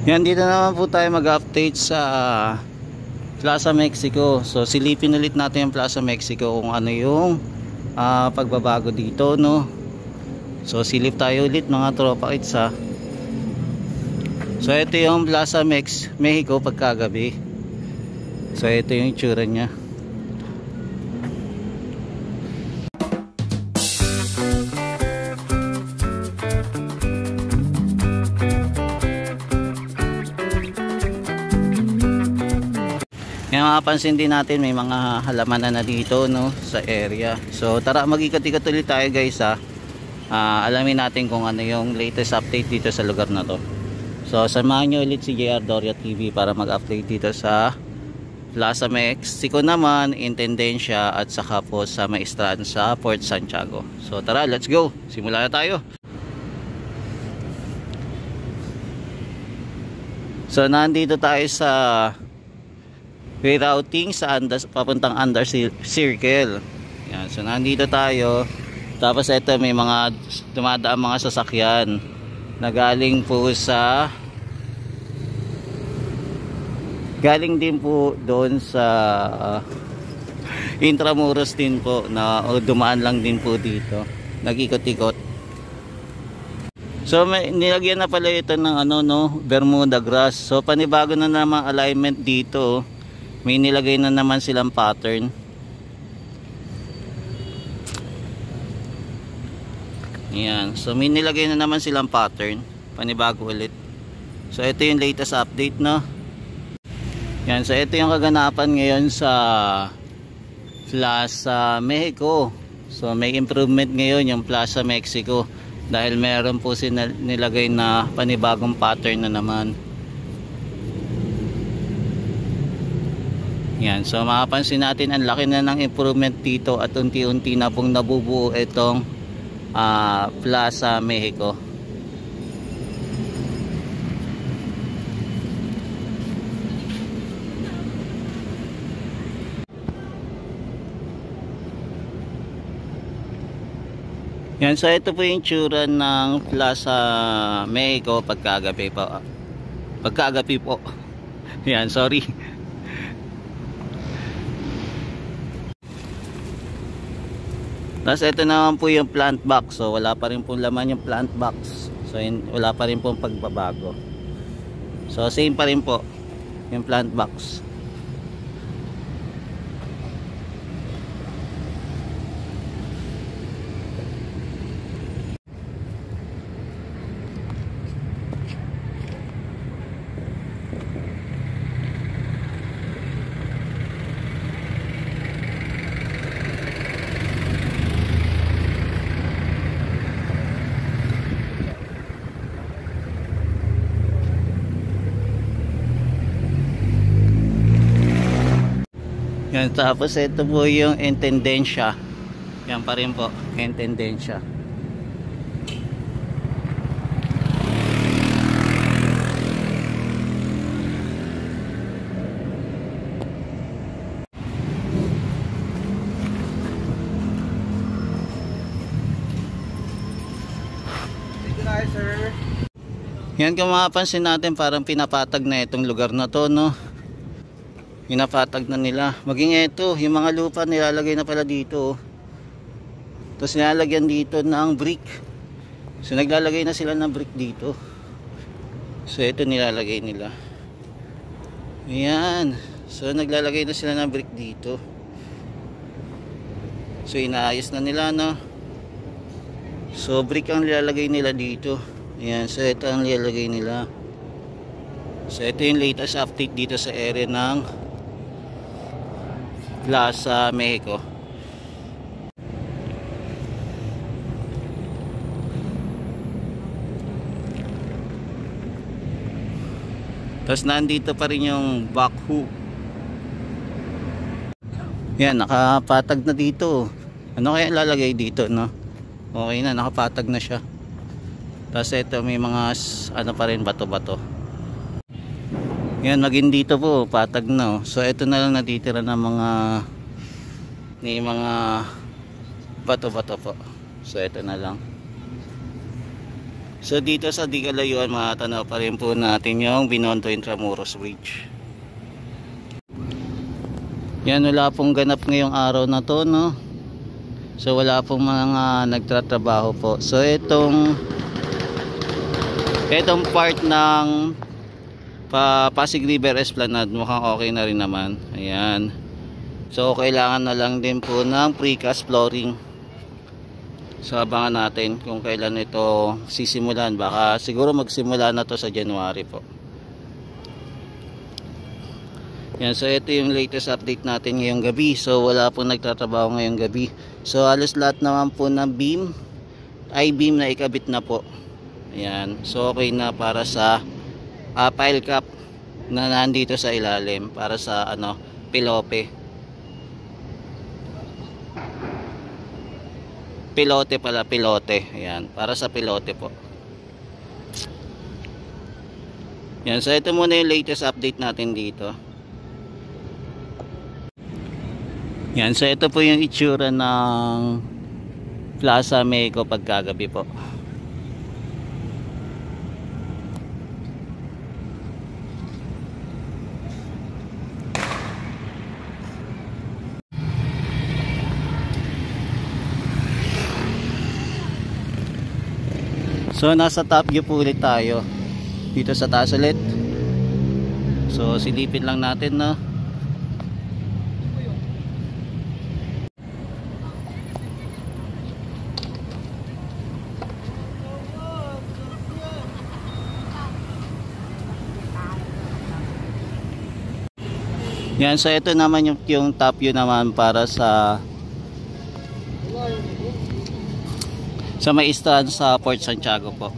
Yan, dito naman po tayo mag-update sa Plaza Mexico. So silipin ulit natin yung Plaza Mexico kung ano yung pagbabago dito, no. So silip tayo ulit mga tropa kits ha. So ito yung Plaza Mexico pagkagabi. So ito yung itsura nya. Yung mapapansin din natin may mga halaman na dito, no, sa area. So tara, mag-ikot-ikot ulit tayo guys ha. Alamin natin kung ano yung latest update dito sa lugar na to. So samahan nyo ulit si JR Doria TV para mag-update dito sa Plaza Mexico naman, Intendencia at saka po sa Maestran sa Port Santiago. So tara, let's go, simula na tayo. So nandito tayo sa rerouting sa papuntang Under Circle. Yan, so nandito tayo. Tapos ito may mga dumadaan mga sasakyan na galing po sa din po doon sa Intramuros din po na dumaan lang din po dito. Nag-ikot-ikot. So may nilagyan na pala ito ng Bermuda grass. So panibago na naman alignment dito. May nilagay na naman silang pattern. Yan. So may nilagay na naman silang pattern. Panibago ulit. So ito yung latest update, no. Yan. So ito yung kaganapan ngayon sa Plaza Mexico. So may improvement ngayon yung Plaza Mexico. Dahil meron po nilagay na panibagong pattern na naman. Yan, so makapansin natin ang laki na ng improvement dito at unti-unti na pong nabubuo itong Plaza Mexico. Yan, so ito po yung tsura ng Plaza Mexico pagkagabi po. Pagkagabi po. Yan, sorry. Tapos ito naman po yung plant box. So wala pa rin po laman yung plant box. So wala pa rin po pagbabago. So same pa rin po yung plant box. Yan, tapos ito po yung Intendencia. Yan pa rin po, Intendencia. Yan, kung mapapansin natin parang pinapatag na itong lugar na to, no. Pinapatag na nila. Maging ito, yung mga lupa nilalagay na pala dito. Tapos nilalagyan dito ng brick. So naglalagay na sila ng brick dito. So ito nilalagay nila. Ayan. So naglalagay na sila ng brick dito. So inaayos na nila, no. So brick ang nilalagay nila dito. Ayan. So ito ang nilalagay nila. So ito yung latest update dito sa area ng Plaza Mexico. Tapos nandito pa rin yung backhoe. Yan, nakapatag na dito. Ano kaya lalagay dito, no? Okay na, nakapatag na siya. Tapos ito may mga pa rin, bato-bato. Yan, maging dito po patag na, oh. So ito na lang natitira ng mga bato-bato po. So ito na lang. So dito sa di kalayuan matanaw pa rin po natin yung Binondo Intramuros Bridge. Yan, wala pong ganap ngayong araw na to, no? So wala pong mga nagtatrabaho po. So itong part ng Pasig River Esplanade mukhang okay na rin naman. Ayan. So kailangan na lang din po ng precast flooring. So abangan natin kung kailan ito sisimulan. Baka siguro magsimula na to sa January po. Yan, so ito yung latest update natin ngayong gabi. So wala pong nagtatrabaho ngayong gabi. So halos lahat naman po ng beam I-beam na ikabit na po. Ayan. So okay na para sa pile cap na nandito sa ilalim para sa pilote pala, pilote. Ayan, para sa pilote po. Yan, so ito muna yung latest update natin dito. Yan, so ito po yung itsura ng Plaza Mexico pagkagabi po. So nasa top view po ulit tayo dito sa taas ulit. So silipin lang natin, no. Yan, so ito naman yung top view naman para sa may stand sa Port Santiago po.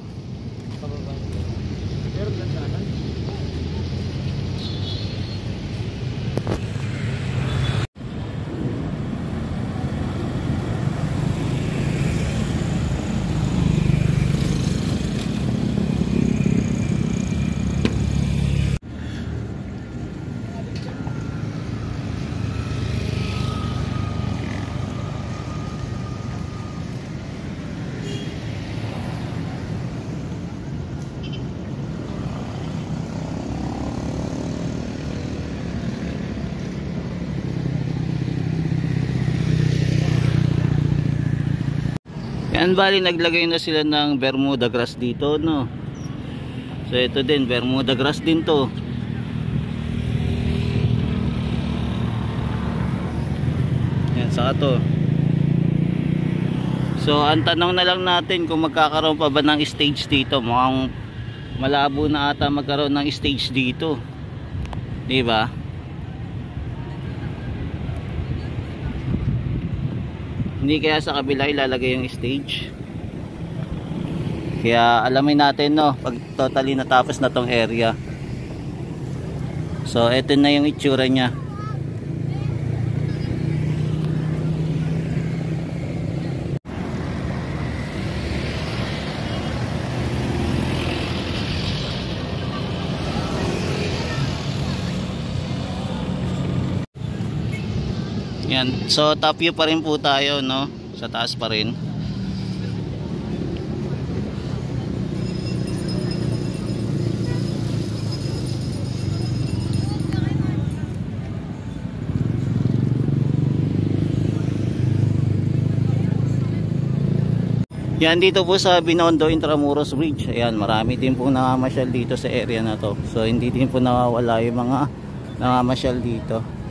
Yan, bali naglagay na sila ng Bermuda grass dito, no. So ito din, Bermuda grass din to. Yan, saka to. So ang tanong na lang natin kung magkakaroon pa ba ng stage dito. Mukhang malabo na ata magkaroon ng stage dito, di ba? Hindi kaya sa kabila ilalagay yung stage. Kaya alamin natin, no, pag totally natapos na tong area. So ito na yung itsura nya. Yan, so top view pa rin po tayo, no, sa taas pa rin. Yan, dito po sa Binondo Intramuros Bridge. Ayan, marami din po namamasyal dito sa area na to. So hindi din po nawawala yung mga namamasyal dito.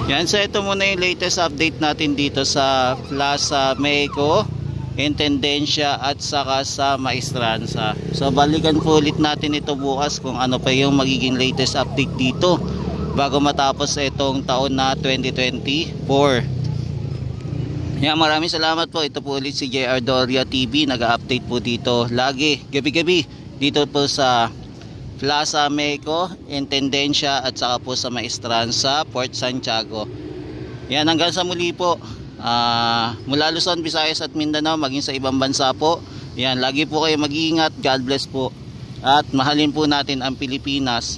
Yan, so ito muna yung latest update natin dito sa Plaza Mexico Intendencia at saka sa Maestranza. So balikan po ulit natin ito bukas kung ano pa yung magiging latest update dito bago matapos itong taon na 2024. Maraming salamat po. Ito po ulit si JR Doria TV, nag-update po dito lagi gabi-gabi dito po sa Plaza Meco, Intendencia at saka po sa Maestranza, Port Santiago. Hanggang sa muli po. Mula Luzon, Visayas at Mindanao, maging sa ibang bansa po. Lagi po kayo mag-iingat. God bless po. At mahalin po natin ang Pilipinas.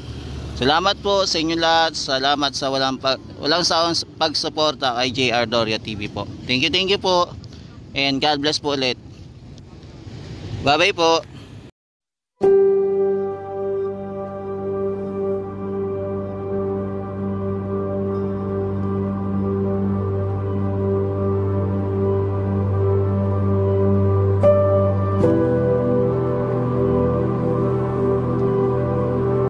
Salamat po sa inyo lahat. Salamat sa walang sawang pagsuporta kay JR Doria TV po. Thank you po. And God bless po ulit. Bye bye po.